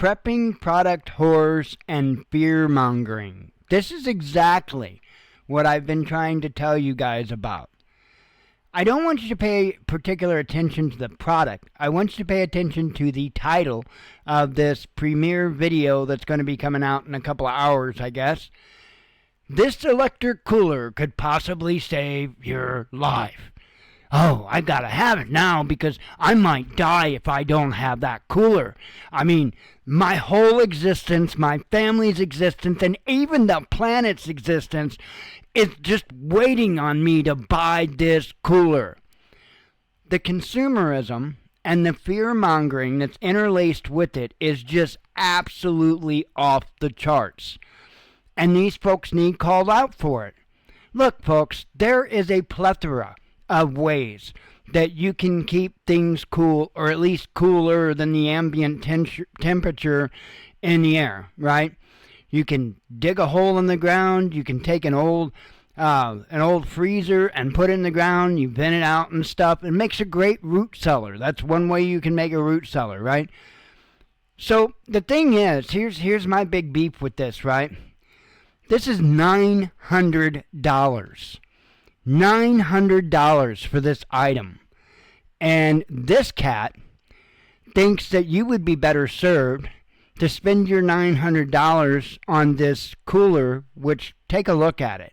prepping product whores and fear mongering. This is exactly what I've been trying to tell you guys about. I don't want you to pay particular attention to the product. I want you to pay attention to the title of this premiere video that's going to be coming out in a couple of hours, I guess. This electric cooler could possibly save your life. Oh, I gotta have it now because I might die if I don't have that cooler. I mean, my whole existence, my family's existence, and even the planet's existence is just waiting on me to buy this cooler. The consumerism and the fear-mongering that's interlaced with it is just absolutely off the charts. And these folks need called out for it. Look, folks, there is a plethora of ways that you can keep things cool, or at least cooler than the ambient temperature in the air, right? You can dig a hole in the ground. You can take an old freezer and put it in the ground. You vent it out and stuff. It makes a great root cellar. That's one way you can make a root cellar, right? So the thing is, here's my big beef with this, right? This is $900. $900 for this item. And this cat thinks that you would be better served to spend your $900 on this cooler, which, take a look at it.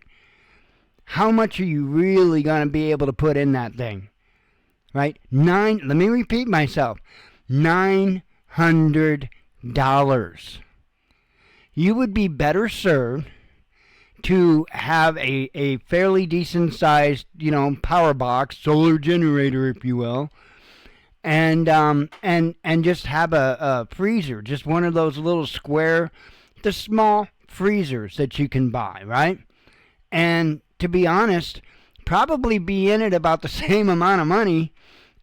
How much are you really going to be able to put in that thing? Right? Let me repeat myself. $900. You would be better served to have a fairly decent sized, power box, solar generator, if you will, and just have a freezer, just one of those little square, the small freezers that you can buy, right? And to be honest, probably be in it about the same amount of money,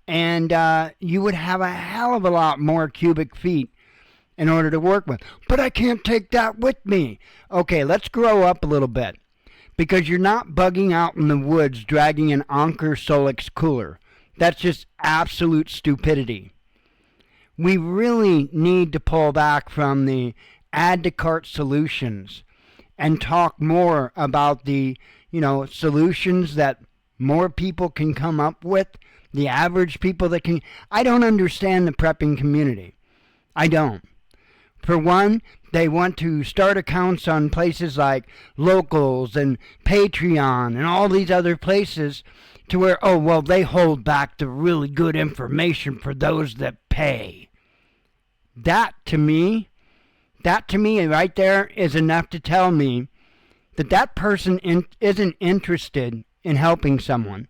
and you would have a hell of a lot more cubic feet in order to work with. But I can't take that with me. Okay, let's grow up a little bit. Because you're not bugging out in the woods dragging an Anker Solix cooler. That's just absolute stupidity. We really need to pull back from the add to cart solutions and talk more about the, solutions that more people can come up with, the average people that can. I don't understand the prepping community. I don't. For one, they want to start accounts on places like Locals and Patreon and all these other places to where, they hold back the really good information for those that pay. That to me right there is enough to tell me that person isn't interested in helping someone.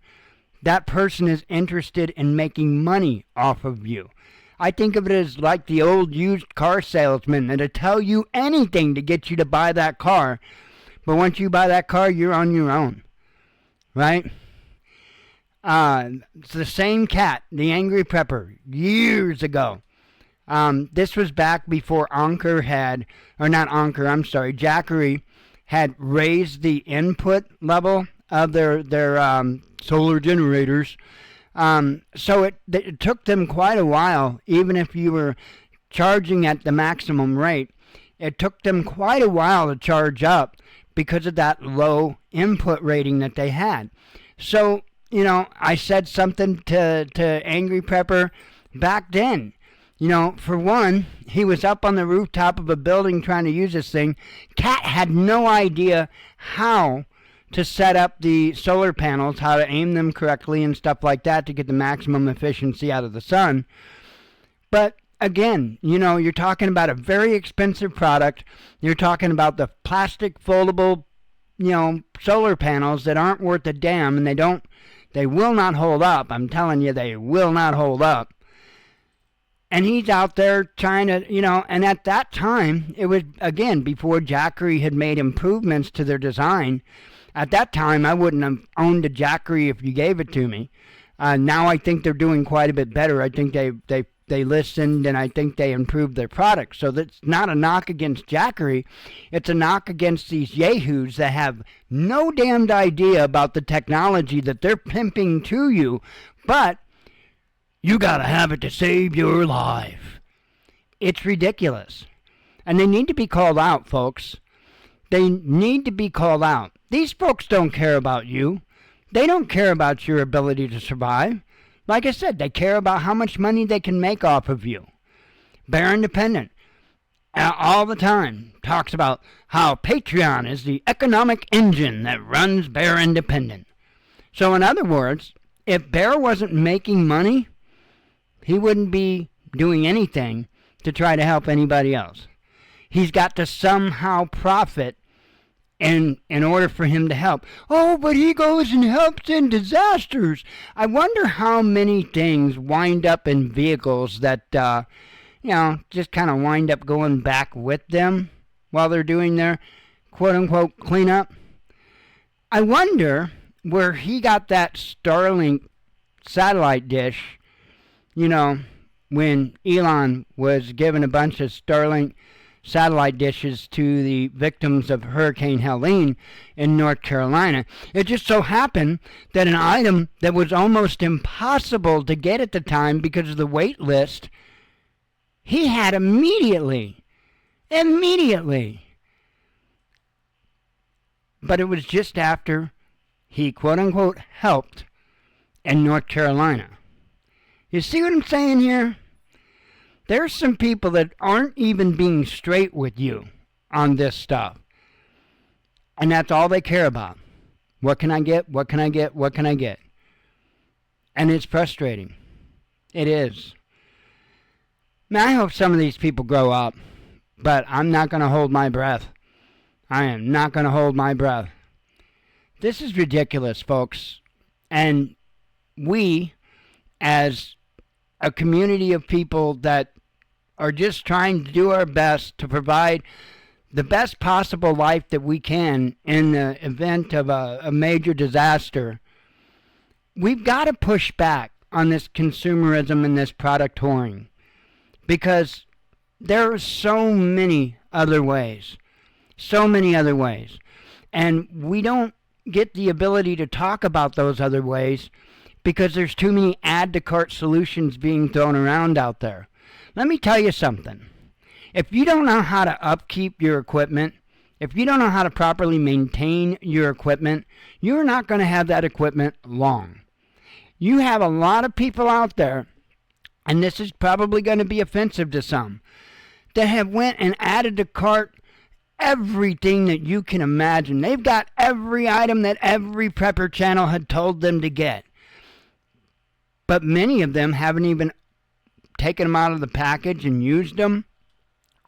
That person is interested in making money off of you. I think of it as like the old used car salesman that'll tell you anything to get you to buy that car. But once you buy that car, you're on your own. Right? It's the same cat, the Angry Prepper, years ago. This was back before Jackery had raised the input level of their solar generators. So it took them quite a while, even if you were charging at the maximum rate, it took them quite a while to charge up because of that low input rating that they had. So, I said something to Angry Prepper back then. For one, he was up on the rooftop of a building trying to use this thing. Cat had no idea how to set up the solar panels, how to aim them correctly and stuff like that to get the maximum efficiency out of the sun. But again, you're talking about a very expensive product. You're talking about the plastic foldable, solar panels that aren't worth a damn, and they will not hold up. I'm telling you, they will not hold up. And he's out there trying to, and at that time, it was, again, before Jackery had made improvements to their design. At that time, I wouldn't have owned a Jackery if you gave it to me. Now I think they're doing quite a bit better. I think they listened, and I think they improved their product. So that's not a knock against Jackery. It's a knock against these yahoos that have no damned idea about the technology that they're pimping to you. But you got to have it to save your life. It's ridiculous. And they need to be called out, folks. They need to be called out. These folks don't care about you. They don't care about your ability to survive. Like I said, they care about how much money they can make off of you. Bear Independent, all the time, talks about how Patreon is the economic engine that runs Bear Independent. So in other words, if Bear wasn't making money, he wouldn't be doing anything to try to help anybody else. He's got to somehow profit in order for him to help. Oh, but he goes and helps in disasters. I wonder how many things wind up in vehicles that, just kind of wind up going back with them while they're doing their quote-unquote cleanup. I wonder where he got that Starlink satellite dish, when Elon was giving a bunch of Starlink satellite dishes to the victims of Hurricane Helene in North Carolina. It just so happened that an item that was almost impossible to get at the time because of the wait list, he had immediately. But it was just after he quote-unquote helped in North Carolina. You see what I'm saying here? There's some people that aren't even being straight with you on this stuff. And that's all they care about. What can I get? What can I get? What can I get? And it's frustrating. It is. Now, I hope some of these people grow up, but I'm not going to hold my breath. I am not going to hold my breath. This is ridiculous, folks. And we, as a community of people that are just trying to do our best to provide the best possible life that we can in the event of a major disaster, we've got to push back on this consumerism and this product whoring, because there are so many other ways, and we don't get the ability to talk about those other ways because there's too many add-to-cart solutions being thrown around out there. Let me tell you something. If you don't know how to upkeep your equipment, if you don't know how to properly maintain your equipment, you're not going to have that equipment long. You have a lot of people out there, and this is probably going to be offensive to some, that have went and added to cart everything that you can imagine. They've got every item that every prepper channel had told them to get. But many of them haven't even taken them out of the package and used them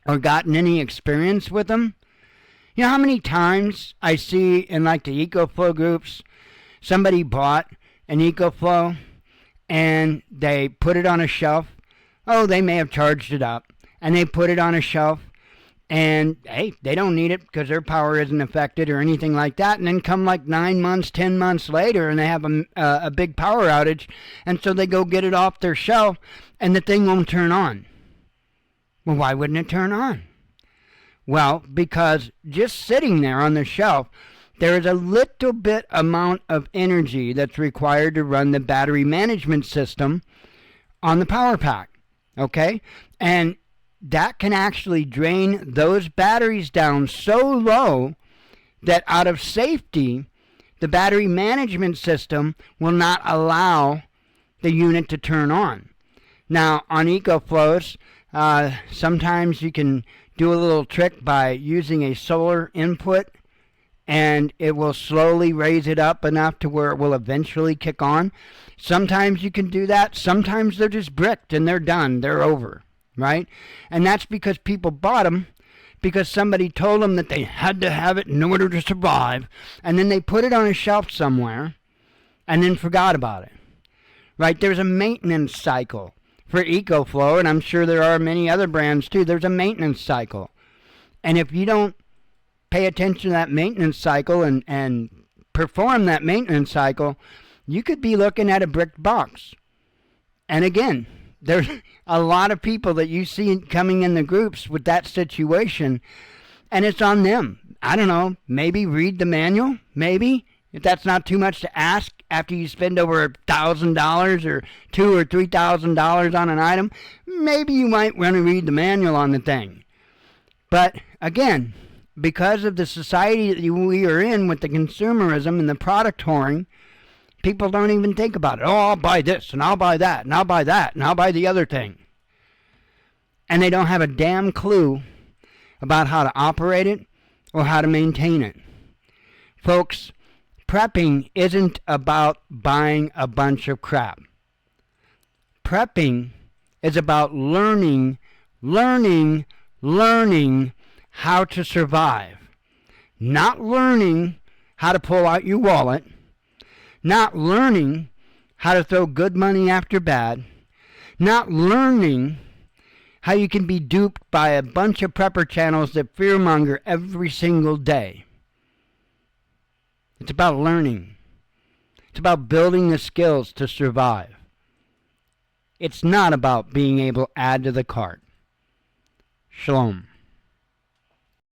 or gotten any experience with them. You know how many times I see in like the EcoFlow groups, somebody bought an EcoFlow and they put it on a shelf. Oh, they may have charged it up, and they put it on a shelf, and hey, they don't need it because their power isn't affected or anything like that. And then come like 9 months, 10 months later, and they have a big power outage, and so they go get it off their shelf, and the thing won't turn on. Well, why wouldn't it turn on? Well, because just sitting there on the shelf, there is a little bit amount of energy that's required to run the battery management system on the power pack. Okay? And that can actually drain those batteries down so low that out of safety, the battery management system will not allow the unit to turn on. Now, on EcoFlows, sometimes you can do a little trick by using a solar input, and it will slowly raise it up enough to where it will eventually kick on. Sometimes you can do that. Sometimes they're just bricked and they're done. They're over, right? And that's because people bought them because somebody told them that they had to have it in order to survive, and then they put it on a shelf somewhere and then forgot about it, right? There's a maintenance cycle for EcoFlow, and I'm sure there are many other brands too. There's a maintenance cycle. And if you don't pay attention to that maintenance cycle and perform that maintenance cycle, you could be looking at a bricked box. And again, there's a lot of people that you see coming in the groups with that situation, and it's on them. I don't know, maybe read the manual, maybe. If that's not too much to ask, after you spend over $1,000 or $2,000 or $3,000 on an item, maybe you might want to read the manual on the thing. But again, because of the society that we are in with the consumerism and the product whoring, people don't even think about it. Oh, I'll buy this, and I'll buy that, and I'll buy that, and I'll buy the other thing. And they don't have a damn clue about how to operate it or how to maintain it. Folks, prepping isn't about buying a bunch of crap. Prepping is about learning how to survive. Not learning how to pull out your wallet. Not learning how to throw good money after bad. Not learning how you can be duped by a bunch of prepper channels that fearmonger every single day. It's about learning. It's about building the skills to survive. It's not about being able to add to the cart. Shalom.